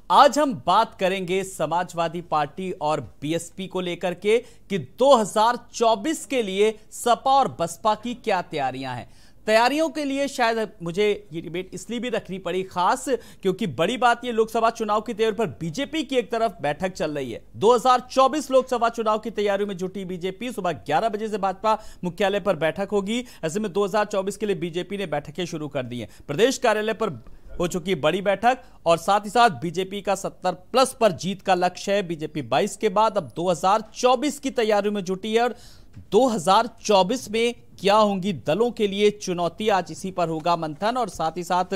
आज हम बात करेंगे समाजवादी पार्टी और बीएसपी को लेकर के कि 2024 के लिए सपा और बसपा की क्या तैयारियां हैं। तैयारियों के लिए शायद मुझे ये डिबेट इसलिए भी रखनी पड़ी खास क्योंकि बड़ी बात ये लोकसभा चुनाव की तैयारी पर बीजेपी की एक तरफ बैठक चल रही है। 2024 लोकसभा चुनाव की तैयारियों में जुटी बीजेपी। सुबह 11 बजे से भाजपा मुख्यालय पर बैठक होगी। ऐसे में 2024 के लिए बीजेपी ने बैठकें शुरू कर दी हैं। प्रदेश कार्यालय पर हो चुकी है बड़ी बैठक और साथ ही साथ बीजेपी का 70+ पर जीत का लक्ष्य है। बीजेपी 22 के बाद अब 2024 की तैयारियों में जुटी है और 2024 में क्या होंगी दलों के लिए चुनौती, आज इसी पर होगा मंथन। और साथ ही साथ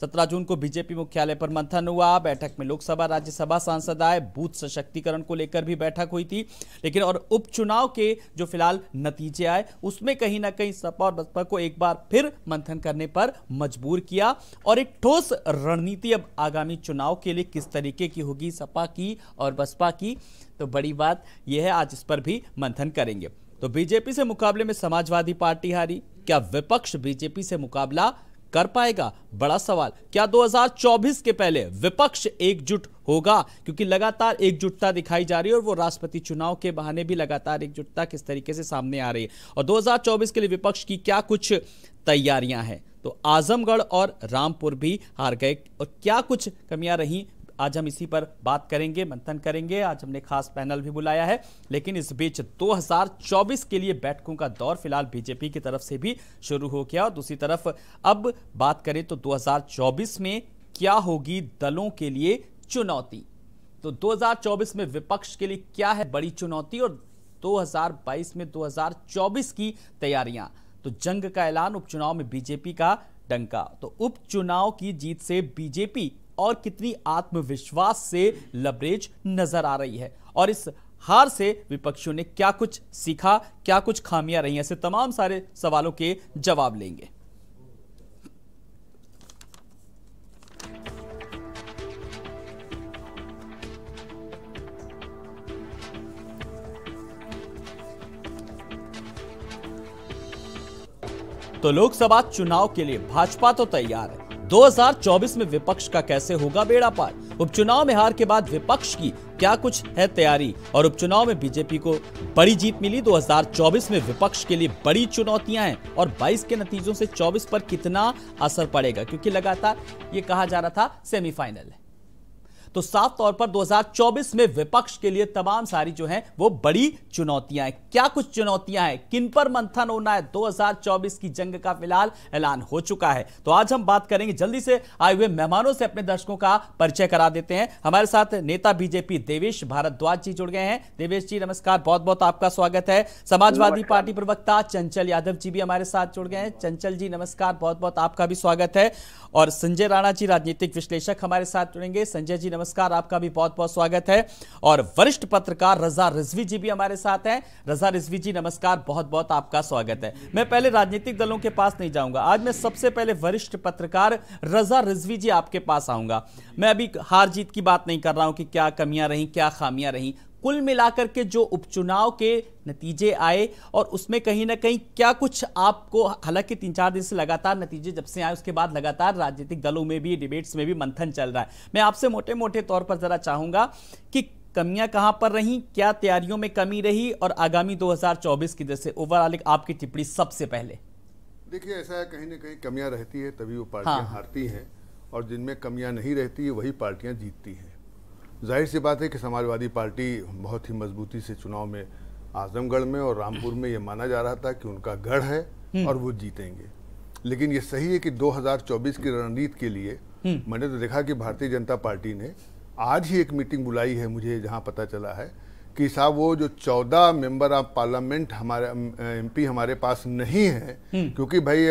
17 जून को बीजेपी मुख्यालय पर मंथन हुआ। बैठक में लोकसभा राज्यसभा सांसद आए, बूथ सशक्तिकरण को लेकर भी बैठक हुई थी। लेकिन और उपचुनाव के जो फिलहाल नतीजे आए उसमें कहीं ना कहीं सपा और बसपा को एक बार फिर मंथन करने पर मजबूर किया और एक ठोस रणनीति अब आगामी चुनाव के लिए किस तरीके की होगी सपा की और बसपा की, तो बड़ी बात यह है आज इस पर भी मंथन करेंगे। तो बीजेपी से मुकाबले में समाजवादी पार्टी हारी, क्या विपक्ष बीजेपी से मुकाबला कर पाएगा? बड़ा सवाल। क्या 2024 के पहले विपक्ष एकजुट होगा? क्योंकि लगातार एकजुटता दिखाई जा रही है और वो राष्ट्रपति चुनाव के बहाने भी लगातार एकजुटता किस तरीके से सामने आ रही है। और 2024 के लिए विपक्ष की क्या कुछ तैयारियां हैं? तो आजमगढ़ और रामपुर भी हार गए और क्या कुछ कमियां रही, आज हम इसी पर बात करेंगे, मंथन करेंगे। आज हमने खास पैनल भी बुलाया है। लेकिन इस बीच 2024 के लिए बैठकों का दौर फिलहाल बीजेपी की तरफ से भी शुरू हो गया और दूसरी तरफ अब बात करें तो 2024 में क्या होगी दलों के लिए चुनौती। तो 2024 में विपक्ष के लिए क्या है बड़ी चुनौती और 2022 में 2024 की तैयारियां। तो जंग का ऐलान, उपचुनाव में बीजेपी का डंका। तो उपचुनाव की जीत से बीजेपी और कितनी आत्मविश्वास से लबरेज नजर आ रही है और इस हार से विपक्षियों ने क्या कुछ सीखा, क्या कुछ खामियां रही, ऐसे तमाम सारे सवालों के जवाब लेंगे। तो लोकसभा चुनाव के लिए भाजपा तो तैयार है। 2024 में विपक्ष का कैसे होगा बेड़ा पार? उपचुनाव में हार के बाद विपक्ष की क्या कुछ है तैयारी? और उपचुनाव में बीजेपी को बड़ी जीत मिली। 2024 में विपक्ष के लिए बड़ी चुनौतियां हैं और 22 के नतीजों से 24 पर कितना असर पड़ेगा, क्योंकि लगातार ये कहा जा रहा था सेमीफाइनल है। तो साफ तौर पर 2024 में विपक्ष के लिए तमाम सारी जो हैं वो बड़ी चुनौतियां हैं। क्या कुछ चुनौतियां हैं, किन पर मंथन होना है? 2024 की जंग का फिलहाल ऐलान हो चुका है। तो आज हम बात करेंगे, जल्दी से आए हुए मेहमानों से अपने दर्शकों का परिचय करा देते हैं। हमारे साथ नेता बीजेपी देवेश भारद्वाज जी जुड़ गए हैं। देवेश जी नमस्कार, बहुत बहुत आपका स्वागत है। समाजवादी पार्टी प्रवक्ता चंचल यादव जी भी हमारे साथ जुड़ गए हैं। चंचल जी नमस्कार, बहुत बहुत आपका भी स्वागत है। और संजय राणा जी राजनीतिक विश्लेषक हमारे साथ जुड़ेंगे। संजय जी नमस्कार, आपका भी बहुत बहुत स्वागत है। और वरिष्ठ पत्रकार रजा रिजवी जी भी हमारे साथ हैं। रजा रिजवी जी नमस्कार, बहुत बहुत आपका स्वागत है। मैं पहले राजनीतिक दलों के पास नहीं जाऊंगा, आज मैं सबसे पहले वरिष्ठ पत्रकार रजा रिजवी जी आपके पास आऊंगा। मैं अभी हार जीत की बात नहीं कर रहा हूं कि क्या कमियां रही, क्या खामियां रही। कुल मिलाकर के जो उपचुनाव के नतीजे आए और उसमें कहीं ना कहीं क्या कुछ आपको, हालांकि 3-4 दिन से लगातार नतीजे जब से आए उसके बाद लगातार राजनीतिक दलों में भी, डिबेट्स में भी मंथन चल रहा है। मैं आपसे मोटे मोटे तौर पर जरा चाहूंगा कि कमियां कहां पर रही, क्या तैयारियों में कमी रही और आगामी 2024 की दृष्टि से ओवरऑल आपकी टिप्पणी सबसे पहले। देखिए, ऐसा है कहीं ना कहीं कमियां रहती है तभी वो पार्टियां हारती हैं और जिनमें कमियां नहीं रहती है वही पार्टियां जीतती हैं। जाहिर सी बात है कि समाजवादी पार्टी बहुत ही मजबूती से चुनाव में आजमगढ़ में और रामपुर में ये माना जा रहा था कि उनका गढ़ है और वो जीतेंगे। लेकिन ये सही है कि 2024 की रणनीति के लिए मैंने तो देखा कि भारतीय जनता पार्टी ने आज ही एक मीटिंग बुलाई है, मुझे जहां पता चला है कि साहब वो जो 14 मेंबर ऑफ पार्लियामेंट हमारे एमपी हमारे पास नहीं है, क्योंकि भाई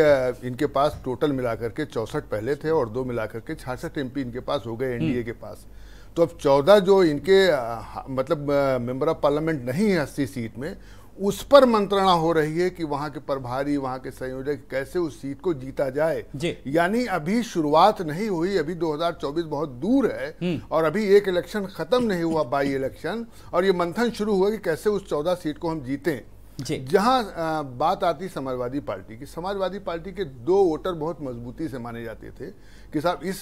इनके पास टोटल मिलाकर के 64 पहले थे और 2 मिलाकर के 66 एमपी इनके पास हो गए एनडीए के पास। तो अब 14 जो इनके मतलब मेंबर ऑफ पार्लियामेंट नहीं है 80 सीट में, उस पर मंत्रणा हो रही है कि वहां के प्रभारी, वहां के संयोजक कैसे उस सीट को जीता जाए। यानी अभी शुरुआत नहीं हुई, अभी 2024 बहुत दूर है और अभी एक इलेक्शन खत्म नहीं हुआ, बाई इलेक्शन, और ये मंथन शुरू हुआ कि कैसे उस 14 सीट को हम जीतें। जहां बात आती समाजवादी पार्टी की, समाजवादी पार्टी के 2 वोटर बहुत मजबूती से माने जाते थे कि साहब इस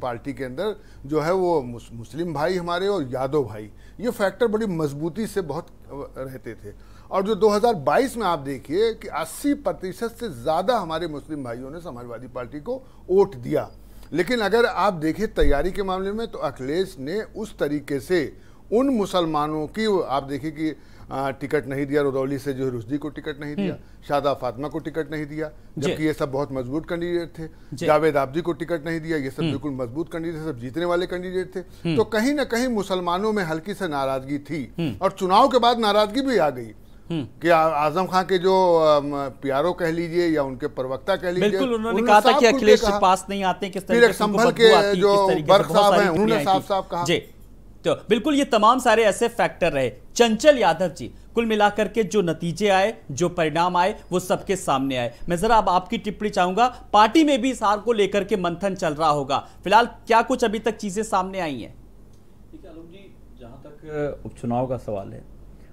पार्टी के अंदर जो है वो मुस्लिम भाई हमारे और यादव भाई, ये फैक्टर बड़ी मजबूती से बहुत रहते थे। और जो 2022 में आप देखिए कि 80% से ज़्यादा हमारे मुस्लिम भाइयों ने समाजवादी पार्टी को वोट दिया। लेकिन अगर आप देखें तैयारी के मामले में, तो अखिलेश ने उस तरीके से उन मुसलमानों की, आप देखिए कि टिकट नहीं दिया, रुदौली से जो रुश्दी को टिकट नहीं दिया, शादा फातिमा को टिकट नहीं दिया, जबकि ये सब बहुत मजबूत कैंडिडेट थे। जावेद आब्दी को टिकट नहीं दिया, ये सब बिल्कुल मजबूत कैंडिडेट, सब जीतने वाले कैंडिडेट थे। तो कहीं ना कहीं मुसलमानों में हल्की से नाराजगी थी, और चुनाव के बाद नाराजगी भी आ गई कि आजम खान के जो प्यारो कह लीजिए या उनके प्रवक्ता कह लीजिए, बिल्कुल उन्होंने कहा था कि अखिलेश पास नहीं आते, किस तरीके से संभल के जो बर्ख साहब हैं उन्होंने साफ कहा। जी, तो बिल्कुल ये तमाम सारे ऐसे फैक्टर रहे। चंचल यादव जी, कुल मिलाकर के जो नतीजे आए, जो परिणाम आए, वो सबके सामने आए। मैं जरा अब आपकी टिप्पणी चाहूंगा, पार्टी में भी इस हार को लेकर के मंथन चल रहा होगा, फिलहाल क्या कुछ अभी तक चीजें सामने आई हैं? देखिए आलोक जी, जहां तक उपचुनाव का सवाल है,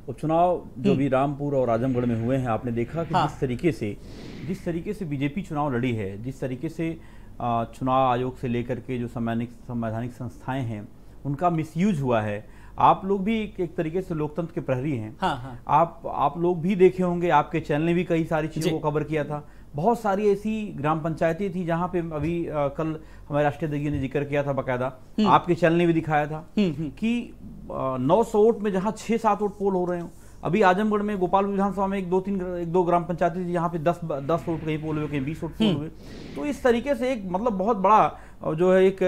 उपचुनाव जो भी रामपुर और आजमगढ़ में हुए हैं, आपने देखा कि जिस तरीके से बीजेपी चुनाव लड़ी है, जिस तरीके से चुनाव आयोग से लेकर के जो संवैधानिक संस्थाएं हैं उनका मिसयूज हुआ है। आप लोग भी एक तरीके से लोकतंत्र के प्रहरी हैं। आप लोग भी देखे होंगे, आपके चैनल ने भी कई सारी चीजों को कवर किया था। बहुत सारी ऐसी ग्राम पंचायतें थी जहां पे अभी कल हमारे राष्ट्रीय अध्यक्ष ने जिक्र किया था बकायदा, आपके चैनल ने भी दिखाया था कि 900 वोट में जहां 6-7 वोट पोल हो रहे हो। अभी आजमगढ़ में गोपाल विधानसभा में एक दो ग्राम पंचायतें थी जहां पे 10 वोट कहीं पोल हुए, कहीं 20 वोट पोल हुए। तो इस तरीके से एक मतलब बहुत बड़ा जो है एक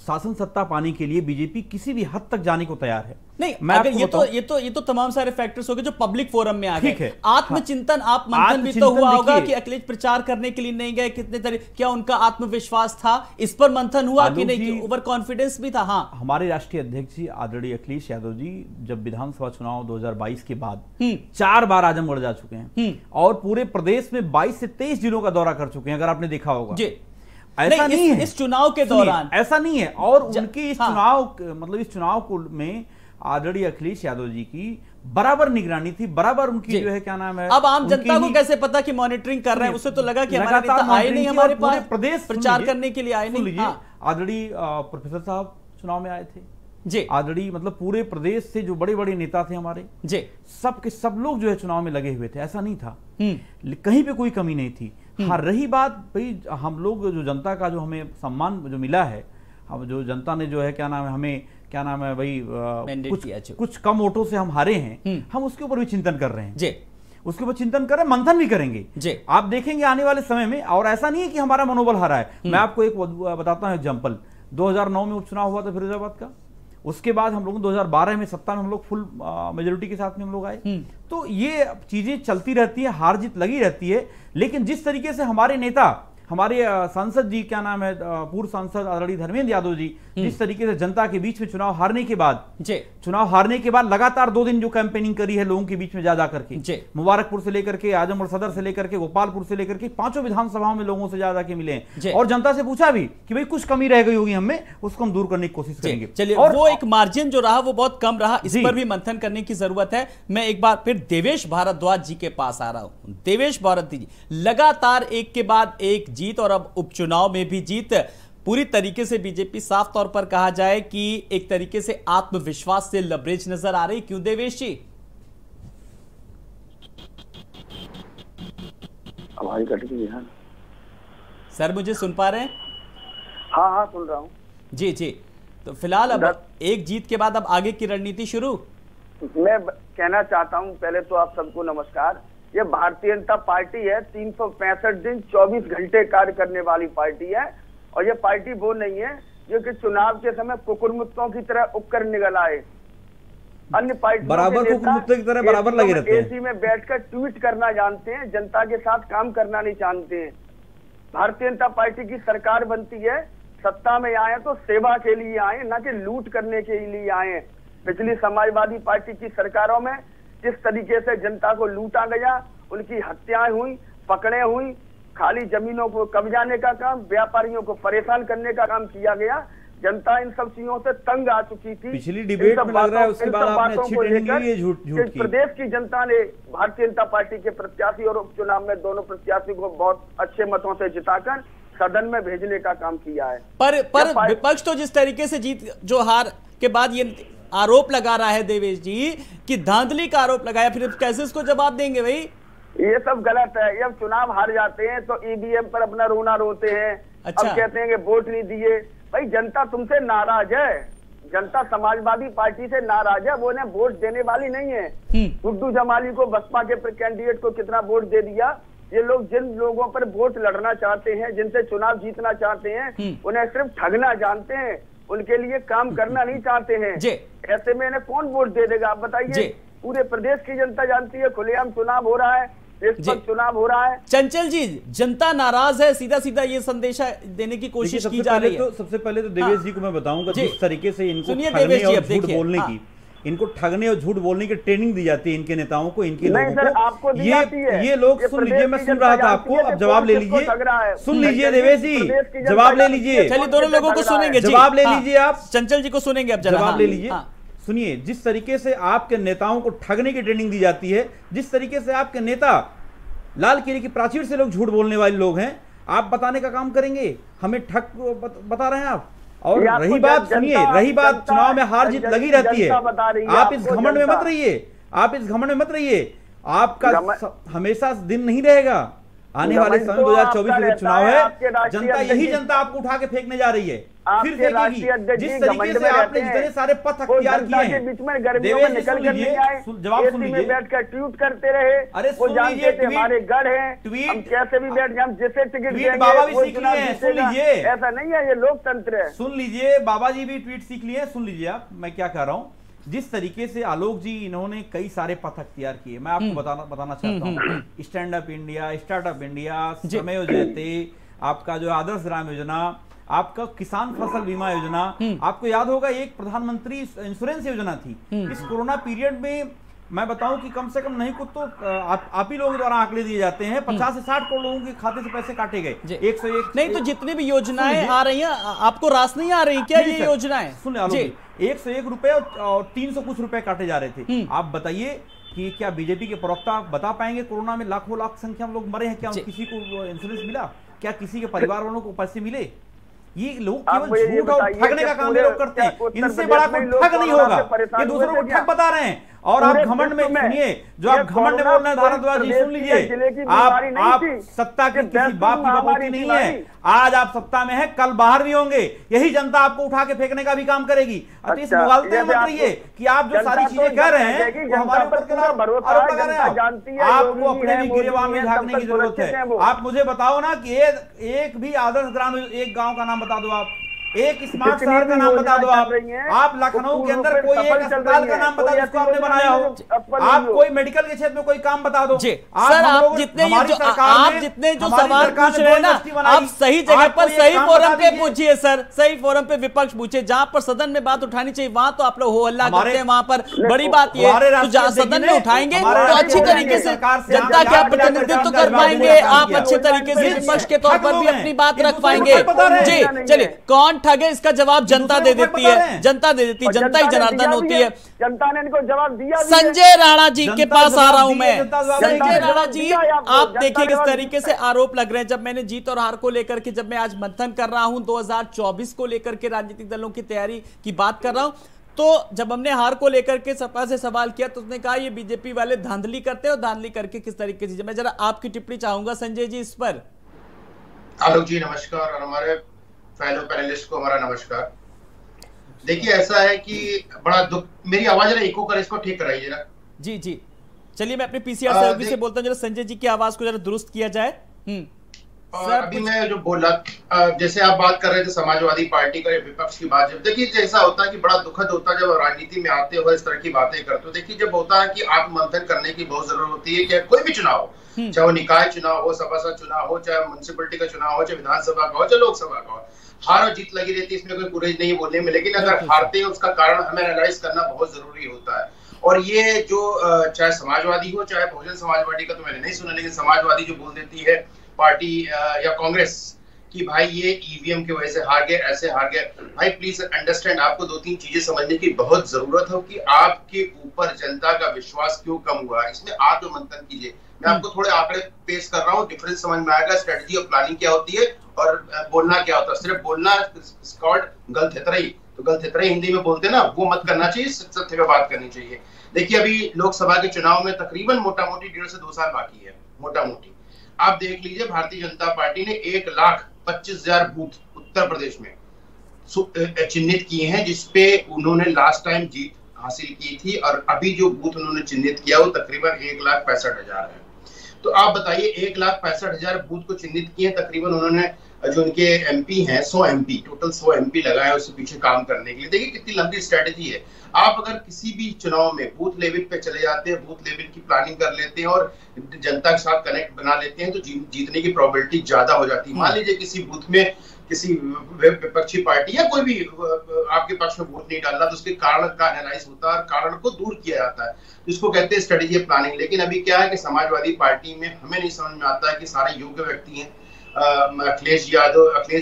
शासन सत्ता पाने के लिए बीजेपी किसी भी हद तक जाने को तैयार है। नहीं, अगर ये तो तमाम सारे फैक्टर्स हो गए जो पब्लिक फोरम में आ गए। आत्मचिंतन, आप मंथन भी तो हुआ होगा कि अखिलेश प्रचार करने के लिए नहीं गए, कितने तरीके, क्या उनका आत्मविश्वास था, इस पर मंथन हुआ कि नहीं, ओवर कॉन्फिडेंस भी था? हाँ, हमारे राष्ट्रीय अध्यक्ष जी आदरणीय अखिलेश यादव जी जब विधानसभा चुनाव 2022 के बाद 4 बार आजमगढ़ जा चुके हैं और पूरे प्रदेश में 22 से 23 जिलों का दौरा कर चुके हैं, अगर आपने देखा होगा। ऐसा नहीं है इस चुनाव के दौरान, ऐसा नहीं है। और उनकी इस चुनाव मतलब इस चुनाव में आदरणीय अखिलेश यादव जी की बराबर निगरानी थी, बराबर उनकी जो है क्या नाम है। अब आम जनता को कैसे पता कि मॉनिटरिंग कर रहे हैं? उसे तो लगा कि हमारे नेता आए नहीं, हमारे पास प्रदेश प्रचार करने के लिए आए नहीं। आदरणीय प्रोफेसर साहब चुनाव में आए थे जी, आदरणीय मतलब पूरे प्रदेश से जो बड़े बड़े नेता थे हमारे जी, सब के सब लोग जो है चुनाव में लगे हुए थे। ऐसा नहीं था, कहीं पे कोई कमी नहीं थी। हाँ, रही बात भाई, हम लोग जो जनता का जो हमें सम्मान जो मिला है, हम जो जनता ने जो है क्या नाम है हमें क्या नाम है भाई कुछ कम वोटों से हम हारे हैं, हम उसके ऊपर भी चिंतन कर रहे हैं जी, उसके ऊपर चिंतन कर रहे हैं, मंथन भी करेंगे जी। आप देखेंगे आने वाले समय में। और ऐसा नहीं है कि हमारा मनोबल हारा है। मैं आपको एक बताता हूँ एग्जाम्पल। 2009 में उपचुनाव हुआ था फिरोजाबाद का, उसके बाद हम लोग 2012 में सत्ता में हम लोग फुल मेजोरिटी के साथ में हम लोग आए। तो ये चीजें चलती रहती है, हार जीत लगी रहती है। लेकिन जिस तरीके से हमारे नेता, हमारे सांसद जी क्या नाम है, पूर्व सांसद आदरणीय धर्मेंद्र यादव जी जिस तरीके से जनता के बीच में चुनाव हारने के बाद लगातार 2 दिन जो कैंपेनिंग करी है लोगों के बीच में जा करके, मुबारकपुर से लेकर के आजमगढ़ सदर से लेकर के गोपालपुर से लेकर के 5 विधानसभाओं में लोगों से ज्यादा के मिले हैं और जनता से पूछा भी कि भाई कुछ कमी रह गई होगी हमें, उसको हम दूर करने की कोशिश करेंगे। चलिए, और वो एक मार्जिन जो रहा वो बहुत कम रहा, इस पर भी मंथन करने की जरूरत है। मैं एक बार फिर देवेश भारद्वाज जी के पास आ रहा हूं। देवेश भारद्वाज जी, लगातार एक के बाद एक जीत और अब उपचुनाव में भी जीत, पूरी तरीके से बीजेपी साफ तौर पर कहा जाए कि एक तरीके से आत्मविश्वास से लबरेज नजर आ रही। क्यों देवेश जी? आवाज कट गई है सर, मुझे सुन पा रहे हैं? हाँ सुन रहा हूँ जी जी। तो फिलहाल अब एक जीत के बाद अब आगे की रणनीति शुरू। मैं कहना चाहता हूँ, पहले तो आप सबको नमस्कार। ये भारतीय जनता पार्टी है, 365 दिन 24 घंटे कार्य करने वाली पार्टी है। और ये पार्टी वो नहीं है जो कि चुनाव के समय कुकुरमुत्तों की तरह उगकर निकल आए। अन्य पार्टी बराबर कुकुरमुत्तों की तरह बराबर लगे रहते हैं, एसी में बैठकर ट्वीट करना जानते हैं, जनता के साथ काम करना नहीं जानते हैं। भारतीय जनता पार्टी की सरकार बनती है, सत्ता में आए तो सेवा के लिए आए, ना कि लूट करने के लिए आए। पिछली समाजवादी पार्टी की सरकारों में जिस तरीके से जनता को लूटा गया, उनकी हत्याएं हुई, पकड़े हुई, खाली जमीनों को कब्जाने का काम, व्यापारियों को परेशान करने का काम किया गया। जनता इन सब चीजों से तंग आ चुकी थी। पिछली डिबेट में लग रहा है उसके बाद आपने अच्छी ट्रेनिंग ली है झूठ की। प्रदेश की जनता ने भारतीय जनता पार्टी के प्रत्याशी और उपचुनाव में दोनों प्रत्याशी को बहुत अच्छे मतों से जिताकर सदन में भेजने का काम किया है। पर विपक्ष तो जिस तरीके से जो हार के बाद ये आरोप लगा रहा है देवेश जी कि धांधली का आरोप लगाया, फिर कैसे इसको जवाब देंगे भाई? ये सब गलत है। जब चुनाव हार जाते हैं तो ईवीएम पर अपना रोना रोते हैं। अच्छा। अब कहते हैं कि वोट नहीं दिए। भाई जनता तुमसे नाराज है, जनता समाजवादी पार्टी से नाराज है, वो उन्हें वोट देने वाली नहीं है। गुड्डू जमाली को, बसपा के कैंडिडेट को कितना वोट दे दिया। ये लोग जिन लोगों पर वोट लड़ना चाहते हैं, जिनसे चुनाव जीतना चाहते हैं, उन्हें सिर्फ ठगना जानते हैं, उनके लिए काम करना नहीं चाहते हैं। ऐसे में इन्हें कौन वोट दे देगा आप बताइए? पूरे प्रदेश की जनता जानती है, खुलेआम चुनाव हो रहा है, चुनाव हो रहा है। चंचल जी, जनता नाराज है, सीधा सीधा ये संदेशा देने की कोशिश की जा रही है। सबसे पहले तो देवेश जी को मैं बताऊंगा, जिस तरीके से इनको ठगने और झूठ बोलने की, इनको ठगने और झूठ बोलने की ट्रेनिंग दी जाती है इनके नेताओं को, इनके लोगों को। ये लोग सुन लीजिए, मैं सुन रहा था आपको, अब जवाब ले लीजिए। सुन लीजिए देवेश जी, जवाब ले लीजिए। चलिए दोनों लोगों को सुनेंगे, जवाब ले लीजिए आप। चंचल जी को सुनेंगे, अब जवाब ले लीजिए। सुनिए, जिस तरीके से आपके नेताओं को ठगने की ट्रेनिंग दी जाती है, जिस तरीके से आपके नेता लाल किले की प्राचीर से लोग झूठ बोलने वाले लोग हैं, आप बताने का काम करेंगे, हमें ठग बता रहे हैं आप। और रही बात, सुनिए, रही बात, चुनाव में हार जीत लगी रहती है, आप इस घमंड में मत रहिए, आप इस घमंड में मत रहिए। आपका हमेशा दिन नहीं रहेगा। आने वाले समय 2024 में चुनाव है, जनता यही जनता आपको उठा के फेंकने जा रही है, फिर फेंकेगी। जिस तरीके से आपने जितने सारे पथ अख्तियार किए हैं, देवेश जी सुन लीजिए, जवाब सुन लीजिए। बैठकर ट्वीट करते रहे, अरे सुन लीजिए, हमारे गढ़ हैं, ट्वीट कैसे भी बैठ जाए, जिसे टिकट ट्वीट बाबा भी सीख लिए हैं, सुन लीजिए। ऐसा नहीं है, ये लोकतंत्र है। सुन लीजिए, बाबा जी भी ट्वीट सीख लिए, सुन लीजिए आप मैं क्या कह रहा हूँ। जिस तरीके से आलोक जी इन्होंने कई सारे पथ अख्तियार किए, मैं आपको बताना चाहता हूँ। Stand up India, startup India, Shramev Jayate, आपका जो आदर्श ग्राम योजना, आपका किसान फसल बीमा योजना, आपको याद होगा एक प्रधानमंत्री इंश्योरेंस योजना थी। इस कोरोना पीरियड में मैं बताऊं कि कम से कम नहीं कुछ तो आप ही लोगों द्वारा आंकड़े दिए जाते हैं, 50 से 60 करोड़ लोगों के खाते से पैसे काटे गए। 101 नहीं तो जितनी भी योजनाएं आ रही हैं, आपको रास नहीं आ रही क्या ये योजनाएं? सुन 101 रुपए और 300 कुछ रुपए काटे जा रहे थे। आप बताइए कि क्या बीजेपी के प्रवक्ता बता पाएंगे कोरोना में लाखों लाख संख्या में लोग मरे हैं, क्या किसी को इंश्योरेंस मिला? क्या किसी के परिवार वालों को पैसे मिले? ये लोग केवल झूठ और ठगने का काम लोग करते हैं, इनसे बड़ा कोई ठग नहीं होगा। ये दूसरों को ठग बता रहे हैं और आप घमंड में, सुनिए, जो आप घमंड में बोल रहे हैं भारद्वाज जी, सुन लीजिए, आप सत्ता के किसी बाप की बपोती नहीं है। आज आप सत्ता में है, कल बाहर भी होंगे, यही जनता आपको उठा के फेंकने का भी काम करेगी। इस मुगालते में मत रहिए कि आप जो सारी चीजें कह रहे हैं वो हमारे ऊपर आरोप लगा रहे हैं। आपको अपने भी गिरेबान में झांकने की जरूरत है। आप मुझे बताओ ना कि एक भी आदर्श ग्राम, एक गांव का नाम बता दो, आप एक स्मार्ट शहर का नाम बता दो। आप लखनऊ के अंदर कोई एक अस्पताल का नाम बता दो जिसको आपने बनाया हो। आप कोई मेडिकल के क्षेत्र में कोई काम बता दो। सर आप जितने जो सवाल पूछ रहे हैं ना, आप सही जगह पर सही फोरम पे पूछिए सर, सही फोरम पे विपक्ष पूछे। जहां पर सदन में बात उठानी चाहिए वहां तो आप लोग हो हल्ला करते हैं। वहां पर बड़ी बात ये तो जहां सदन में उठाएंगे तो अच्छी तरीके से जनता का प्रतिनिधित्व कर पाएंगे, आप अच्छे तरीके से विपक्ष के तौर पर भी अपनी बात रख पाएंगे। जी चलिए, कौन ठगे इसका जवाब जनता दे देती है, जनता दे देती है, जनता ही जनार्दन होती है। जनता ने इनको जवाब दिया। संजय राणा जी के पास आ रहा हूं मैं। संजय राणा जी, आप देखिए किस तरीके से आरोप लग रहे हैं। जब मैंने जीत और हार को लेकर के, जब मैं आज मंथन कर रहा हूं 2024 को लेकर के राजनीतिक दलों की तैयारी की बात कर रहा हूं, तो जब हमने हार को लेकर के सपा से सवाल किया तो उसने कहा ये बीजेपी वाले धांधली करते हैं, और धांधली करके किस तरीके से। मैं जरा आपकी टिप्पणी चाहूंगा संजय जी इस पर। आलोक जी नमस्कार, और हमारे फेलो पैनलिस्ट को हमारा नमस्कार। देखिए ऐसा है कि बड़ा दुख, मेरी आवाज इको कर, इसको ठीक कराइए जरा। जी जी चलिए, मैं अपने पीसीआर सहयोगी से बोलता हूं जरा संजय जी की आवाज को जरा दुरुस्त किया जाए। और अभी मैं जो बोला, जैसे आप बात कर रहे थे समाजवादी पार्टी का विपक्ष की बात, जब देखिए जैसा होता है कि बड़ा दुखद होता है जब राजनीति में आते हो इस तरह की बातें करते हो। देखिए जब होता है कि आत्ममंथन करने की बहुत जरूरत होती है, कि कोई भी चुनाव हो, चाहे वो निकाय चुनाव हो, सभासद चुनाव हो, चाहे म्युनिसिपैलिटी का चुनाव हो, चाहे विधानसभा का हो, चाहे लोकसभा का हो, हार और जीत लगी रहती है, इसमें कोई गुरेज नहीं बोलने में। लेकिन अगर हारते हैं उसका कारण हमें एनालाइज करना बहुत जरूरी होता है। और ये जो चाहे समाजवादी हो चाहे बहुजन समाजवादी का तो मैंने नहीं सुना, लेकिन समाजवादी जो बोल देती है पार्टी या कांग्रेस कि भाई ये ईवीएम की वजह से हार गए, ऐसे हार गए। भाई प्लीज अंडरस्टैंड, आपको 2-3 चीजें समझने की बहुत जरूरत हो कि आपके ऊपर जनता का विश्वास क्यों कम हुआ। इसमें आत्ममंथन कीजिए। मैं आपको थोड़े आंकड़े पेश कर रहा हूँ, डिफरेंस समझ में आएगा, स्ट्रेटजी और प्लानिंग क्या होती है और बोलना क्या होता है। सिर्फ बोलना स्कॉट गलथेतरई, तो गलथेतरई हिंदी में बोलते हैं ना, वो मत करना चाहिए, सत्य में बात करनी चाहिए। देखिए अभी लोकसभा के चुनाव में तकरीबन मोटा मोटी 1.5 से 2 साल बाकी है, मोटा मोटी। आप देख लीजिए भारतीय जनता पार्टी ने 1,25,000 बूथ उत्तर प्रदेश में चिन्हित किए हैं, जिसपे उन्होंने लास्ट टाइम जीत हासिल की थी, और अभी जो बूथ उन्होंने चिन्हित किया वो तकरीबन 1,65,000 है। तो आप बताइए 1,65,000 बूथ को चिन्हित किए, तकरीबन उन्होंने जो उनके एमपी हैं 100 एमपी, टोटल 100 एमपी लगाए उसके पीछे काम करने के लिए। देखिए कितनी लंबी स्ट्रेटेजी है। आप अगर किसी भी चुनाव में बूथ लेवल पे चले जाते हैं, बूथ लेवल की प्लानिंग कर लेते हैं और जनता के साथ कनेक्ट बना लेते हैं, तो जीतने की प्रोबेबिलिटी ज्यादा हो जाती है। मान लीजिए किसी बूथ में किसी विपक्षी पार्टी या कोई भी आपके पक्ष में वोट नहीं डाल रहा, तो उसके कारण का एनालाइज होता है और कारण को दूर किया जाता है, जिसको कहते हैं स्ट्रेटेजी प्लानिंग। लेकिन अभी क्या है कि समाजवादी पार्टी में हमें नहीं समझ में आता है कि सारे योग्य व्यक्ति हैं, अखिलेश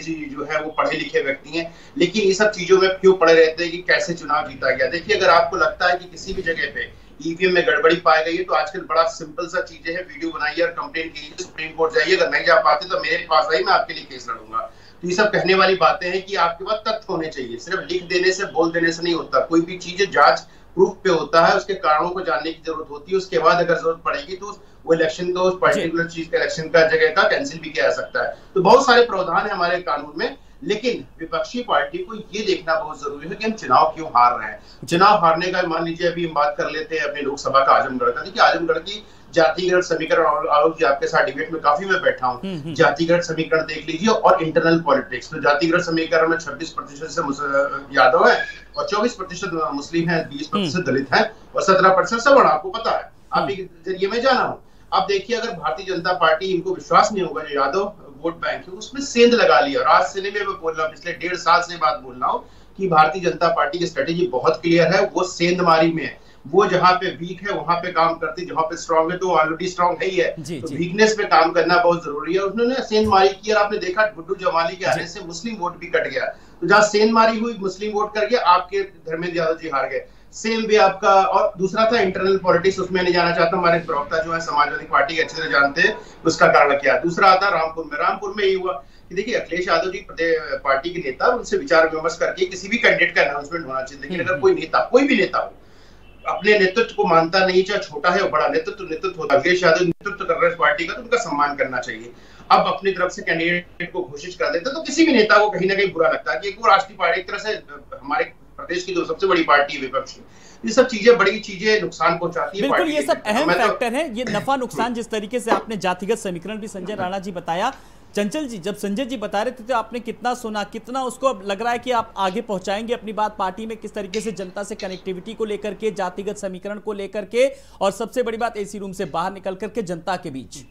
जी जो है वो पढ़े लिखे व्यक्ति हैं, लेकिन ये सब चीजों में क्यों पड़े रहते हैं कि कैसे चुनाव जीता गया। देखिए अगर आपको लगता है कि किसी भी जगह पे ईवीएम में गड़बड़ी पाई गई है, तो आजकल बड़ा सिंपल सा चीजें हैं, वीडियो बनाइए और कंप्लेन कीजिए, सुप्रीम कोर्ट जाइए, अगर नहीं जा पाते तो मेरे पास आइए, मैं आपके लिए केस लड़ूंगा। तो ये सब कहने वाली बातें हैं कि आपके पास तथ्य होने चाहिए, सिर्फ लिख देने से बोल देने से नहीं होता। कोई भी चीज जांच प्रूफ पे होता है, उसके कारणों को जानने की जरूरत होती है, उसके बाद अगर जरूरत पड़ेगी तो वो इलेक्शन तो उस पर्टिकुलर चीज का इलेक्शन का जगह का कैंसिल भी किया जा सकता है। तो बहुत सारे प्रावधान है हमारे कानून में, लेकिन विपक्षी पार्टी को ये देखना बहुत जरूरी है कि हम चुनाव क्यों हार रहे हैं। चुनाव हारने का मान लीजिए अभी हम बात कर लेते हैं अपने लोकसभा का आजमगढ़ का। देखिए आजमगढ़ की जातिगत समीकरण, आलोक जी आपके साथ डिबेट में काफी मैं बैठा हूँ, जातिगत समीकरण देख लीजिए और इंटरनल पॉलिटिक्स। तो जातिगत समीकरण में 26% से यादव है और 24% मुस्लिम है, 20% दलित है और 17% सवर्ण, आपको पता है, आप के जरिए मैं जाना हूँ। अब देखिए अगर भारतीय जनता पार्टी, इनको विश्वास नहीं होगा जो यादव वोट बैंक है उसमें सेंध लगा लिया, और आज से नहीं मैं बोल रहा हूँ, पिछले 1.5 साल से बात बोल रहा हूँ कि भारतीय जनता पार्टी की स्ट्रेटेजी बहुत क्लियर है, वो सेंधमारी में है। वो जहां पे वीक है वहां पे काम करती, जहां पे स्ट्रांग है तो ऑलरेडी स्ट्रांग है ही है, तो वीकनेस पे काम करना बहुत जरूरी है। उन्होंने सेंधमारी की और आपने देखा गुड्डू जमाली के आने से मुस्लिम वोट भी कट गया, तो जहां सेंधमारी हुई मुस्लिम वोट कर गया, आपके धर्मेंद्र यादव जी हार गए। सेम भी आपका, और दूसरा था इंटरनल पॉलिटिक्स, उसमें नहीं जाना चाहता, हमारे प्रवक्ता जो है समाजवादी पार्टी के अच्छे से जानते हैं उसका कारण क्या है। दूसरा आता रामपुर में ये हुआ कि देखिए अखिलेश यादव जी पार्टी के नेता, उनसे विचार विमर्श करके किसी भी कैंडिडेट का अनाउंसमेंट होना चाहिए। लेकिन अगर कोई नेता, कोई भी नेता हो, अपने नेतृत्व को मानता नहीं, चाहे छोटा है बड़ा, नेतृत्व होता है। अखिलेश यादव नेतृत्व कर रहे हैं पार्टी का, तो उनका सम्मान करना चाहिए। अब अपनी तरफ से कैंडिडेट को घोषित कर देते तो किसी भी नेता को कहीं ना कहीं बुरा लगता है कि वो राष्ट्रीय पार्टी, एक तरह से हमारे प्रदेश की जो सबसे बड़ी पार्टी है विपक्ष, ये सब चीजें, बड़ी चीजें नुकसान पहुंचाती है। बिल्कुल ये सब अहम फैक्टर है, ये नफा नुकसान। जिस तरीके से आपने जातिगत समीकरण भी संजय राणा जी बताया, चंचल जी जब संजय जी बता रहे थे तो आपने कितना सुना, कितना उसको अब लग रहा है कि आप आगे पहुंचाएंगे अपनी बात पार्टी में, किस तरीके से जनता से कनेक्टिविटी को लेकर के, जातिगत समीकरण को लेकर के, और सबसे बड़ी बात एसी रूम से बाहर निकल करके जनता के बीच।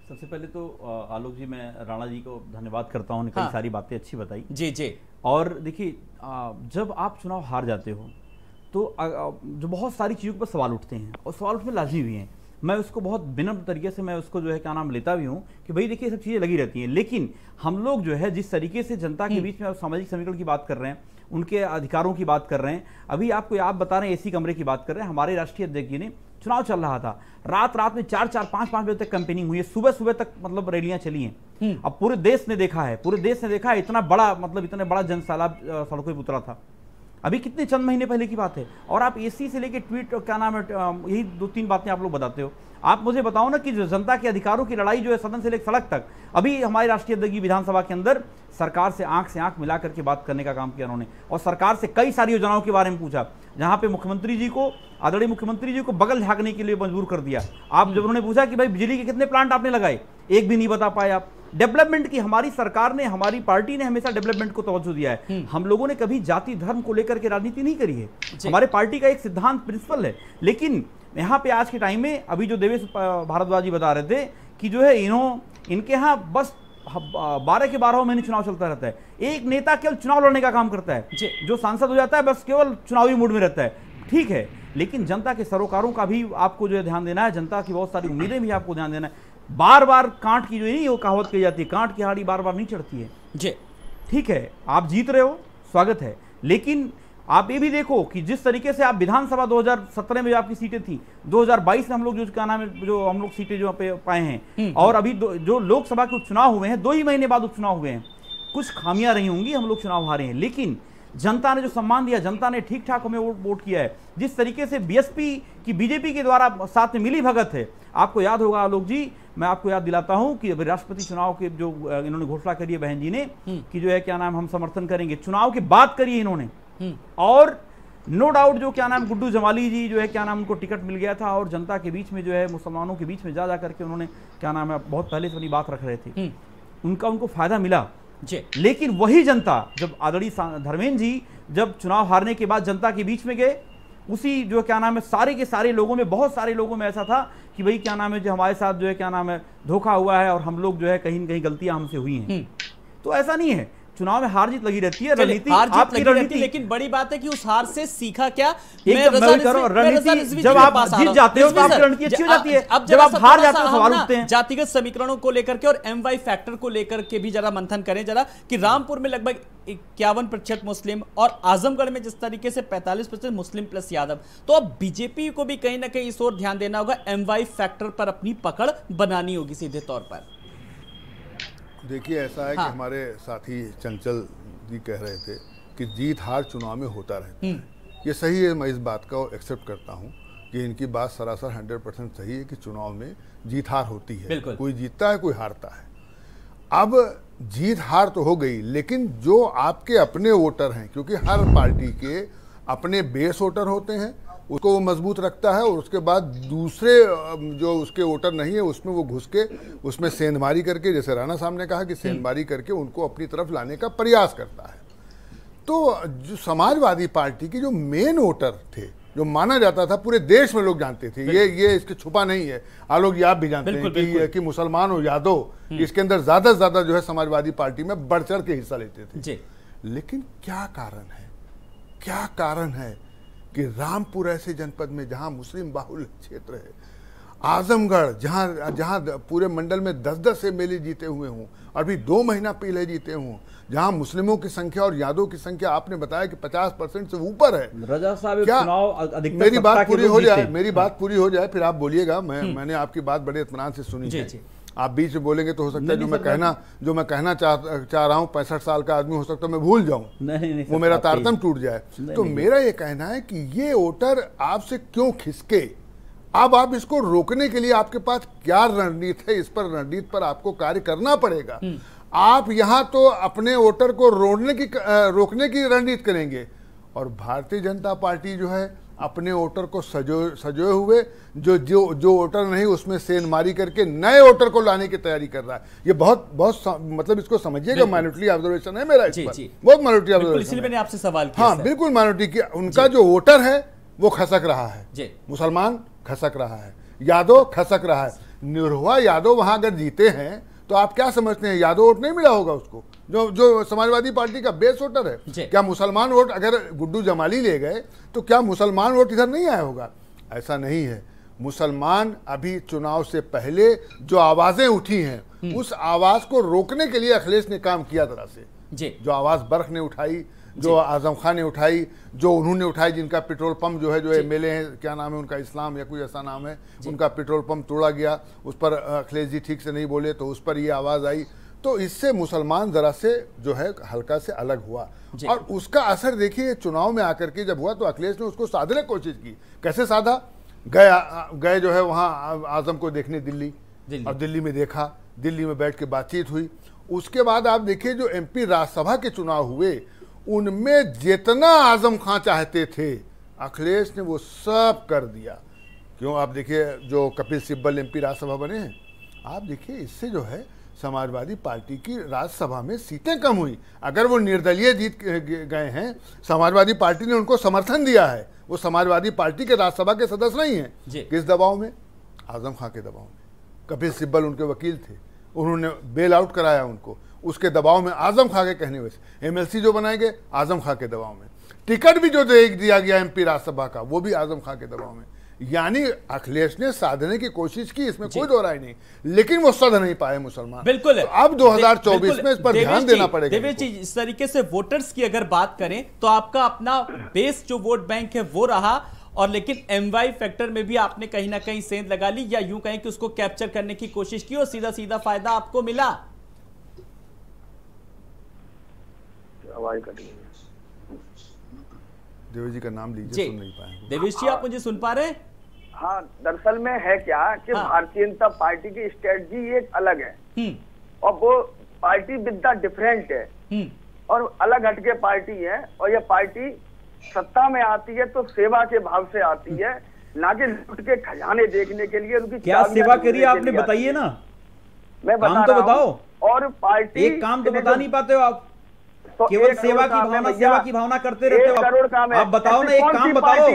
सबसे पहले तो आलोक जी, मैं राणा जी को धन्यवाद करता हूँ, कई सारी बातें अच्छी बताई जी। और देखिए जब आप चुनाव हार जाते हो तो जो बहुत सारी चीज़ों पर सवाल उठते हैं, और सवाल उसमें लाजमी भी हैं। मैं उसको बहुत विनम्र तरीके से मैं उसको जो है क्या नाम लेता भी हूँ कि भाई देखिए सब चीज़ें लगी रहती हैं, लेकिन हम लोग जो है जिस तरीके से जनता के बीच में सामाजिक समीकरण की बात कर रहे हैं, उनके अधिकारों की बात कर रहे हैं, अभी आपको आप बता रहे हैं एसी कमरे की बात कर रहे हैं। हमारे राष्ट्रीय अध्यक्ष जी ने, चुनाव चल रहा था, रात में 4-4, 5-5 बजे तक कैंपेनिंग हुई है, सुबह तक मतलब रैलियां चली हैं। अब पूरे देश ने देखा है, इतना बड़ा मतलब इतना बड़ा जनसैलाब सड़कों पर उतरा था। अभी कितने चंद महीने पहले की बात है, और आप एसी से लेके ट्वीट, क्या नाम है, यही 2-3 बातें आप लोग बताते हो। आप मुझे बताओ ना कि जो जनता के अधिकारों की लड़ाई जो है सदन से लेकर सड़क तक, अभी हमारे राष्ट्रीय अध्यक्ष विधानसभा के अंदर सरकार से आंख मिला करके बात करने का काम किया उन्होंने, और सरकार से कई सारी योजनाओं के बारे में पूछा, जहां पे मुख्यमंत्री जी को, आदरणीय मुख्यमंत्री जी को बगल झाँकने के लिए मजबूर कर दिया। आप जब उन्होंने पूछा कि भाई बिजली के कितने प्लांट आपने लगाए, एक भी नहीं बता पाए आप। डेवलपमेंट की हमारी सरकार ने, हमारी पार्टी ने हमेशा डेवलपमेंट को तवज्जो दिया है। हम लोगों ने कभी जाति धर्म को लेकर के राजनीति नहीं करी है, हमारे पार्टी का एक सिद्धांत प्रिंसिपल है। लेकिन यहाँ पे आज के टाइम में अभी जो देवेश भारद्वाज जी बता रहे थे कि जो है इनके यहाँ बस 12 के 12 महीने चुनाव चलता रहता है, एक नेता केवल चुनाव लड़ने का काम करता है, जो सांसद हो जाता है बस केवल चुनावी मूड में रहता है। ठीक है, लेकिन जनता के सरोकारों का भी आपको जो है ध्यान देना है, जनता की बहुत सारी उम्मीदें भी आपको ध्यान देना है। बार बार कांट की जो नहीं वो कहावत कही जाती है, कांट की हाड़ी बार बार नहीं चढ़ती है जी। ठीक है, आप जीत रहे हो, स्वागत है, लेकिन आप ये भी देखो कि जिस तरीके से आप विधानसभा 2017 में जो आपकी सीटें थी, 2022 में हम लोग जो क्या नाम है जो हम लोग सीटें जो पे पाए हैं, और अभी जो लोकसभा के उपचुनाव हुए हैं 2 ही महीने बाद उपचुनाव हुए हैं, कुछ खामियां रही होंगी, हम लोग चुनाव हारे हैं, लेकिन जनता ने जो सम्मान दिया, जनता ने ठीक ठाक हमें वोट किया है। जिस तरीके से बीएसपी की बीजेपी के द्वारा साथ में मिली भगत है, आपको याद होगा आलोक जी, मैं आपको याद दिलाता हूं कि अभी राष्ट्रपति चुनाव के जो इन्होंने घोषणा करी है बहन जी ने कि जो है क्या नाम हम समर्थन करेंगे, चुनाव की बात करी इन्होंने, और नो डाउट जो क्या नाम गुड्डू जमाली जी जो है क्या नाम उनको टिकट मिल गया था, और जनता के बीच में जो है मुसलमानों के बीच में जा करके उन्होंने क्या नाम है बहुत पहले से अपनी बात रख रहे थे, उनको फायदा मिला। लेकिन वही जनता जब आदरणीय धर्मेंद्र जी जब चुनाव हारने के बाद जनता के बीच में गए, उसी जो क्या नाम है सारे के सारे लोगों में, बहुत सारे लोगों में ऐसा था कि भाई क्या नाम है जो हमारे साथ जो है क्या नाम है धोखा हुआ है और हम लोग जो है कहीं न कहीं गलतियां हमसे हुई हैं। तो ऐसा नहीं है, चुनाव में हार जीत लगी रहती है, रणनीति आपकी रणनीति, लेकिन बड़ी बात है कि उस हार से सीखा क्या? रणनीति जब आप जीत जाते हो तो आपकी रणनीति अच्छी हो जाती है, जब आप हार जाते हो सवाल उठते हैं। जातिगत समीकरणों को लेकर के और MY फैक्टर को लेकर के भी जरा मंथन करें जरा, कि रामपुर में लगभग 51% मुस्लिम और आजमगढ़ में जिस तरीके से 45% मुस्लिम प्लस यादव, तो अब बीजेपी को भी कहीं ना कहीं इस ओर ध्यान देना होगा, MY फैक्टर पर अपनी पकड़ बनानी होगी सीधे तौर पर। देखिए ऐसा है कि हमारे साथी चंचल जी कह रहे थे कि जीत हार चुनाव में होता रहता है, ये सही है, मैं इस बात को एक्सेप्ट करता हूँ कि इनकी बात सरासर 100% सही है कि चुनाव में जीत हार होती है, कोई जीतता है कोई हारता है। अब जीत हार तो हो गई, लेकिन जो आपके अपने वोटर हैं, क्योंकि हर पार्टी के अपने बेस वोटर होते हैं, उसको वो मजबूत रखता है, और उसके बाद दूसरे जो उसके वोटर नहीं है उसमें वो घुस के उसमें सेंधमारी करके, जैसे राणा साहब ने कहा कि सेंधमारी करके उनको अपनी तरफ लाने का प्रयास करता है। तो जो समाजवादी पार्टी की जो मेन वोटर थे, जो माना जाता था, पूरे देश में लोग जानते थे, ये इसके छुपा नहीं है, आलोक जी आप भी जानते हैं कि मुसलमान और यादव इसके अंदर ज्यादा से ज्यादा जो है समाजवादी पार्टी में बढ़ चढ़ के हिस्सा लेते थे। लेकिन क्या कारण है कि रामपुर ऐसे जनपद में जहां मुस्लिम बाहुल्य क्षेत्र है, आजमगढ़ जहां पूरे मंडल में 10-10 MLA जीते हुए हों, अभी 2 महीना पहले जीते हों, जहां मुस्लिमों की संख्या और यादव की संख्या आपने बताया कि 50% से ऊपर है। रजा साहब क्या मेरी बात पूरी हो जाए फिर आप बोलिएगा। मैंने आपकी बात बड़े इत्मीनान से सुनी है, आप बीच में बोलेंगे तो हो सकता है जो मैं कहना चाह रहा हूँ, 65 साल का आदमी हो सकता है मैं भूल जाऊं, वो मेरा तारतम्य टूट जाए। तो मेरा ये कहना है कि ये वोटर आपसे क्यों खिसके, अब आप इसको रोकने के लिए आपके पास क्या रणनीति है, इस पर रणनीति पर आपको कार्य करना पड़ेगा। आप यहाँ तो अपने वोटर को रोकने की रणनीति करेंगे, और भारतीय जनता पार्टी जो है अपने वोटर को सजोए हुए जो वोटर नहीं उसमें सेंधमारी करके नए वोटर को लाने की तैयारी कर रहा है। ये बहुत मतलब इसको समझिएगा, माइनॉरिटी ऑब्जर्वेशन है मेरा, इस पर बहुत माइनॉरिटी ऑब्जर्वेशन, इसलिए मैंने आपसे सवाल किया। हाँ बिल्कुल माइनॉरिटी की, उनका जो वोटर है वो खसक रहा है, मुसलमान खसक रहा है, यादव खसक रहा है। निरहुआ यादव वहां अगर जीते हैं तो आप क्या समझते हैं, यादव वोट नहीं मिला होगा उसको, जो समाजवादी पार्टी का बेस वोटर है? क्या मुसलमान वोट अगर गुड्डू जमाली ले गए तो क्या मुसलमान वोट इधर नहीं आया होगा? ऐसा नहीं है। मुसलमान अभी चुनाव से पहले जो आवाजें उठी हैं, उस आवाज को रोकने के लिए अखिलेश ने काम किया तरह से। जो आवाज बर्ख ने उठाई, जो आजम खान ने उठाई, जो उन्होंने उठाई, जिनका पेट्रोल पंप जो है, जो MLA है, क्या नाम है उनका, इस्लाम या कोई ऐसा नाम है, उनका पेट्रोल पंप तोड़ा गया, उस पर अखिलेश जी ठीक से नहीं बोले तो उस पर ये आवाज आई। तो इससे मुसलमान जरा से जो है हल्का से अलग हुआ, और उसका असर देखिए चुनाव में आकर के जब हुआ तो अखिलेश ने उसको साधने की कोशिश की। कैसे साधा? गए जो है वहाँ आजम को देखने दिल्ली, और दिल्ली में देखा, दिल्ली में बैठ के बातचीत हुई। उसके बाद आप देखिए जो MP राज्यसभा के चुनाव हुए, उनमें जितना आजम खां चाहते थे अखिलेश ने वो सब कर दिया। क्यों? आप देखिए जो कपिल सिब्बल MP राज्यसभा बने हैं, आप देखिए इससे जो है समाजवादी पार्टी की राज्यसभा में सीटें कम हुई। अगर वो निर्दलीय जीत गए हैं, समाजवादी पार्टी ने उनको समर्थन दिया है, वो समाजवादी पार्टी के राज्यसभा के सदस्य नहीं है। किस दबाव में? आजम खां के दबाव में। कपिल सिब्बल उनके वकील थे, उन्होंने बेल आउट कराया उनको, उसके दबाव में, आजम खां के कहने वजह। MLC जो बनाए गए आजम खां के दबाव में, टिकट भी जो दिया गया MP राज्यसभा का वो भी आजम खां के दबाव में। यानी अखिलेश ने साधने की कोशिश की, इसमें कोई दो राय नहीं, लेकिन वो सध नहीं पाए मुसलमान। बिल्कुल। तो अब 2024 में इस पर ध्यान देना पड़ेगा। देवेश जी, इस तरीके से वोटर्स की अगर बात करें तो आपका अपना बेस जो वोट बैंक है वो रहा, और लेकिन एमवाई फैक्टर में भी आपने कहीं ना कहीं सेंध लगा ली, या यूं कहें कि उसको कैप्चर करने की कोशिश की और सीधा सीधा फायदा आपको मिला। देवेश जी का नाम लीजिए, सुन नहीं पाए। देवेश जी, आप मुझे सुन पा रहे हैं? हाँ, दरअसल में है क्या कि भारतीय जनता पार्टी की स्ट्रेटजी एक अलग है और वो पार्टी विद द डिफरेंट है और अलग हटके पार्टी है। और ये पार्टी सत्ता में आती है तो सेवा के भाव से आती है, ना कि लूट के खजाने देखने के लिए। उनकी क्या सेवा करी आपने, बताइए ना, मैं काम तो बताओ। और पार्टी एक काम तो बता नहीं पाते हो आप, तो केवल सेवा की भावना करते रहते हो। आप बताओ ना, एक काम बताओ,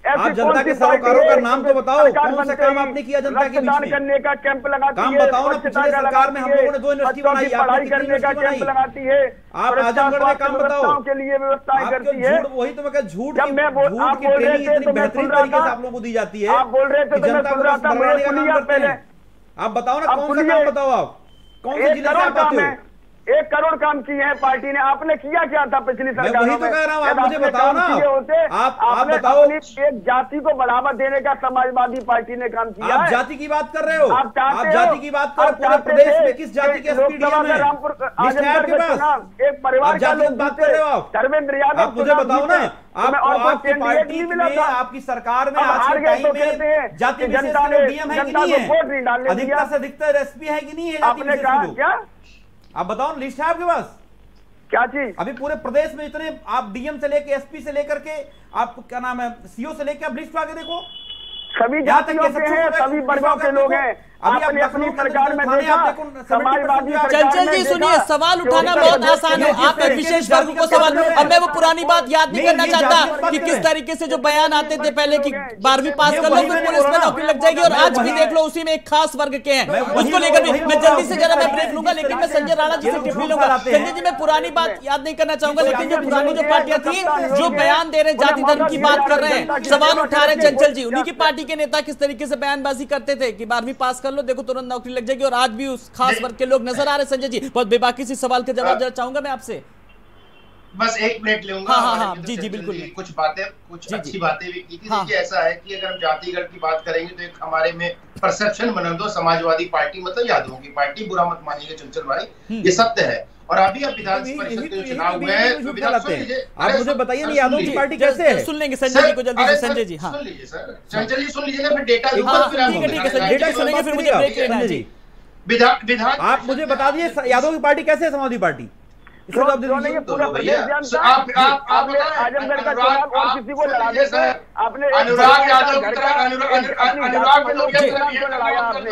आप जनता के सरोकारों का नाम तो बताओ, कौन सा काम आपने किया जनता के बीच में? करने का कैंप लगाती काम बताओ ना। पिछले सरकार में हम लोगों ने 2 यूनिवर्सिटी बनाई, आपने कितनी यूनिवर्सिटी बनाई? लगाती है। आप आजमगढ़ में काम बताओ के लिए व्यवस्थाएं करती है। वही तो मैं कह, झूठ की ट्रेनिंग इतनी बेहतरीन तरीके से आप लोगों को दी जाती है। आप बोल रहे थे, जनता को बनाने का काम करते हैं। आप बताओ ना, कौन सा काम बताओ, आप कौन से जिले से आप आते हो? 1 करोड़ काम किए हैं पार्टी ने। आपने किया क्या था पिछली सरकार में? वही तो कह रहा हूं, आप मुझे बताओ ना। आप बताओ। एक जाति को बढ़ावा देने का समाजवादी पार्टी ने काम किया। आप जाति की बात कर रहे हो, आप जाति की बात कर, पूरे प्रदेश में किस जाति के एसपीडीएम है? आपके पास एक परिवार का लोग बात कर रहे हो आप? धर्मेंद्र यादव, आप मुझे बताओ ना, आपकी पार्टी में, आपकी सरकार में आज के टाइम में जाति विशेष के डीएम है कि नहीं है? अधिकतर से अधिकतर एसपी है कि नहीं है? आपने कहा क्या? आप बताओ, लिस्ट है आपके पास? क्या चीज? अभी पूरे प्रदेश में इतने, आप डीएम से लेके एसपी से लेकर के, आप क्या नाम है, सीओ से लेके आप लिस्ट आगे देखो, सभी जातियों के हैं, सभी वर्गों के लोग हैं। आपने अपनी सरकार में देखा समाजवादी। चंचल जी सुनिए, सवाल उठाना बहुत आसान है, आप एक विशेष वर्ग को सवाल। अब मैं वो पुरानी बात याद नहीं करना चाहता कि किस तरीके से जो बयान आते थे पहले कि 12वीं पास कर लो फिर पुलिस में नौकरी लग जाएगी, और आज भी देख लो उसी में एक खास वर्ग के हैं, उसको लेकर भी मैं जल्दी से जरा मैं ब्रेक लूंगा, लेकिन मैं संजय राणा जी से टिप्पणी लूंगा। संजय जी, मैं पुरानी बात याद नहीं करना चाहूंगा, लेकिन जो पुरानी जो पार्टियां थी जो बयान दे रहे हैं, जाति धर्म की बात कर रहे हैं, सवाल उठा रहे हैं चंचल जी, उन्हीं की पार्टी के नेता किस तरीके से बयानबाजी करते थे कि 12वीं पास कर लो, देखो तुरंत नौकरी लग जाएगी, और आज भी उस खास वर्ग के लोग नजर आ रहे हैं। संजय जी, बहुत बेबाकी सी सवाल का जवाब देना चाहूंगा मैं आपसे, बस 1 मिनट लूंगा। हाँ, जी बिल्कुल। कुछ बातें, कुछ अच्छी बातें भी की थी। देखिए, ऐसा है कि अगर हम जातिगत की बात करेंगे तो एक हमारे में परसेप्शन बना दो, समाजवादी पार्टी मतलब यादवों की पार्टी, बुरा मत मानिएगा चंचल भाई, ये सत्य है। और अभी अब विधान परिषद के चुनाव हुए हैं, आप मुझे बताइए ना, यादव की पार्टी कैसे है? सुन लेंगे संजय जी को जल्दी से। संजय जी, हाँ सुन लीजिए सर, चंचल जी सुन लीजिए ना, फिर डेटा ठीक है, डेटा सुनेंगे, फिर मुझे ब्रेक लेना है जी। विधान आप मुझे बता दीजिए, यादव की पार्टी कैसे है? समाजवादी पार्टी पूरा प्रदेश जानता है। आजमगढ़ का चुनाव और किसी को लड़ा देते हैं आपने। अनुराग यादव,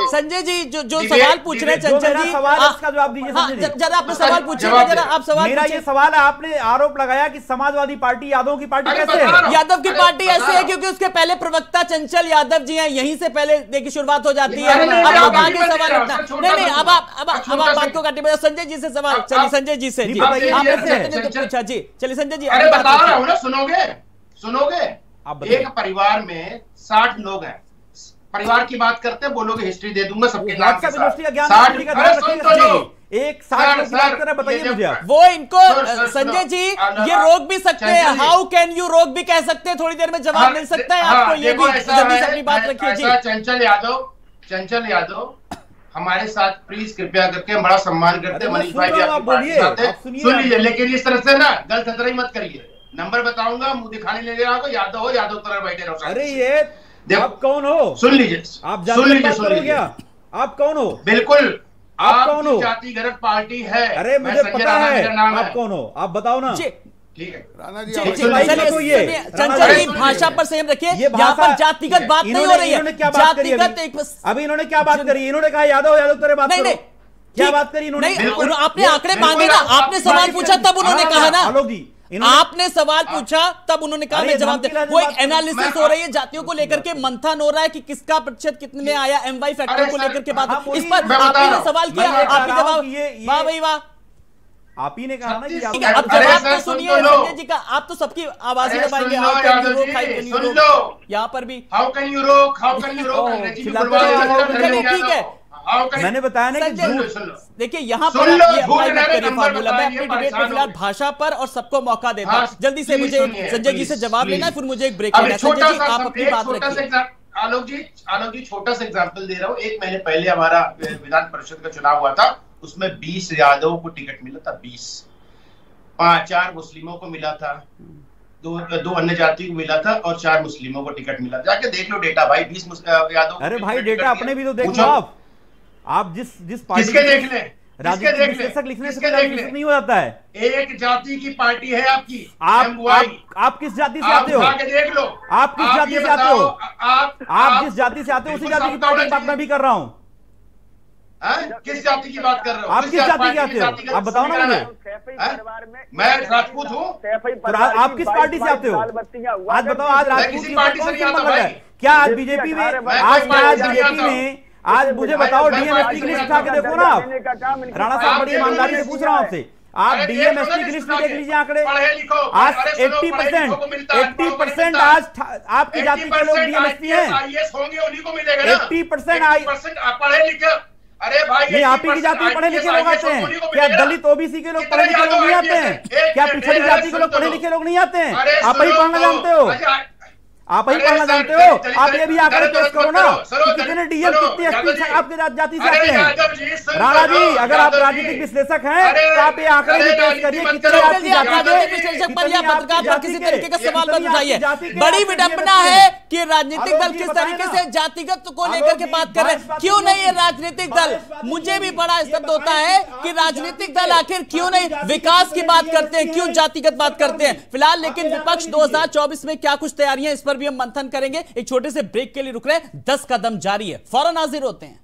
संजय जी जो सवाल पूछ रहे हैं चंचल जी, सवाल इसका जवाब दीजिए। जरा आपने सवाल पूछिए, जरा आप सवाल। मेरा ये सवाल है, आपने आरोप लगाया कि समाजवादी पार्टी यादव की पार्टी कैसे है? यादव की पार्टी ऐसे है क्योंकि उसके पहले प्रवक्ता चंचल यादव जी हैं, यहीं से पहले देखिए शुरुआत हो जाती है। अब आगे सवाल उठना नहीं, अब आप बात को काटिए। संजय जी से सवाल, चलिए संजय जी से जी, आपने पूछा जी, चलिए संजय जी। अरे बता रहा हूं ना, सुनोगे। एक परिवार में 60 लोग हैं, परिवार की बात करते हैं, बोलोगे हिस्ट्री दे दूंगा सबके नाम के साथ। एक 60 लोग की बात कर रहे हैं, बताइए मुझे आप। वो इनको संजय जी ये रोक भी सकते हैं, हाउ कैन यू रोक भी कह सकते हैं, थोड़ी देर में जवाब मिल सकता है आपको, ये भी जल्दी से अपनी बात रखिए जी। चंचल यादव हमारे साथ प्लीज कृपया करके बड़ा सम्मान करते हैं, मनीष भाई भी आपकी पार्टी साथ है, सुन लीजिए, लेकिन इस तरह से ना गलत खतरा मत करिए। नंबर बताऊंगा, मुंह दिखाने ले रहा हूं, यादव हो, यादव तरह बैठे रहो। अरे ये आप कौन हो? सुन लीजिए, आप सुन लीजिए, आप कौन हो? बिल्कुल, आप कौन हो? जातिगत पार्टी है। अरे मुझे पता है आप कौन हो, आप बताओ ना। ठीक है राणा जी, चंचल जी भाषा पर संयम रखिए, यहाँ पर जातिगत बात नहीं हो रही है। जातिगत अभी इन्होंने क्या बात करी? इन्होंने कहा यादव तेरे बात करो, क्या बात करी इन्होंने? आपने आंकड़े मांगे ना, आपने सवाल पूछा तब उन्होंने कहा ना, आपने सवाल पूछा तब उन्होंने कहा मैं जवाब दे। वो एक एनालिसिस हो रही है जातियों को लेकर के, मंथन हो रहा है कि किसका प्रतिशत कितने में आया एमवाई फैक्टर को लेकर के बात, इस पर आपने सवाल किया, आपने जवाब, वाह भाई वाह। आप ही ने कहा ना कि अब जवाब तो सुनिए संजय जी का। आप तो सबकी आवाजें दबाएंगे, यहाँ पर भी हाउ कैन यू रोक, हाउ कैन यू रोक, ठीक है। मैंने बताया ना कि देखिए यहाँ पर फार्मूला मैं अपनी डिबेट में फिलहाल भाषा पर और सबको मौका देता हूँ। जल्दी से मुझे संजय जी से जवाब लेना है, फिर मुझे एक ब्रेक लेना है। संजय जी आप अपनी बात रखिए। आलोक जी छोटा सा एग्जांपल दे रहा हूँ। 1 महीने पहले हमारा विधान परिषद का चुनाव हुआ था, उसमें 20 यादवों को टिकट मिला था, 20, 4 मुस्लिमों को मिला था, 2 अन्य जाति को मिला था और 4 मुस्लिमों को टिकट मिला। जाके देख लो डेटा भाई, 20 यादव। अरे भाई डेटा अपने भी तो देख लो। आप जिस पार्टी के देख ले, राजनीतिक विश्लेषक लिखने से नहीं हो जाता है। एक जाति की पार्टी है आपकी। आप किस जाति से आते हो? देख लो आप किस जाति से आते हो? आप जिस जाति से आते हो उसी जाति की पार्टी की बात मैं भी कर रहा हूँ। किस जाति की बात कर रहे हो? आप किस जाति के आते हो? आप बताओ ना मुझे। मैं राजपूत हूँ। आप किस पार्टी से आते हो? आज बताओ, आज राजपूत की पार्टी कौन सी नंबर है? क्या आज बीजेपी में, आज मुझे बताओ, डीएमएसपी की लिस्ट उठा के देखो ना आप। राणा साहब बड़ी ईमानदारी से पूछ रहा हूं आपसे, आप डीएमएसपी की लिस्ट में देख लीजिए आंकड़े। आज 80% आज आपकी जाति के लोग डीएमएसपी हैं। 80% पढ़े लिखे। अरे भाई, नहीं आप ही की जाति में पढ़े लिखे लोग आते हैं क्या? दलित ओबीसी के लोग पढ़े लिखे लोग नहीं आते हैं क्या? पिछड़ी जाति के लोग पढ़े लिखे लोग नहीं आते हैं? आप ही पढ़ना जानते हो, आप ही पढ़ना जानते हो। आप ये भी आंकड़े पेश करो ना कि कितने डीएम, कितनी एसपी आपके जाति से आते हैं। राणा जी, अगर आप राजनीतिक विश्लेषक हैं तो आप ये आंकड़े भी पेश करिए कितने आपकी विश्लेषक पर या पत्रकार पर किसी तरीके का सवाल मत उठाइए। बड़ी विडंबना है कि राजनीतिक दल किस तरीके से जातिगत को लेकर के बात कर रहे हैं। क्यों नहीं ये राजनीतिक दल, मुझे भी बड़ा स्तब्ध होता है कि राजनीतिक दल आखिर क्यों नहीं विकास की बात करते हैं, क्यों जातिगत बात करते हैं। फिलहाल लेकिन विपक्ष 2024 में क्या कुछ तैयारियां, इस पर भी हम मंथन करेंगे। एक छोटे से ब्रेक के लिए रुक रहे हैं, 10 कदम जारी है, फौरन हाजिर होते हैं।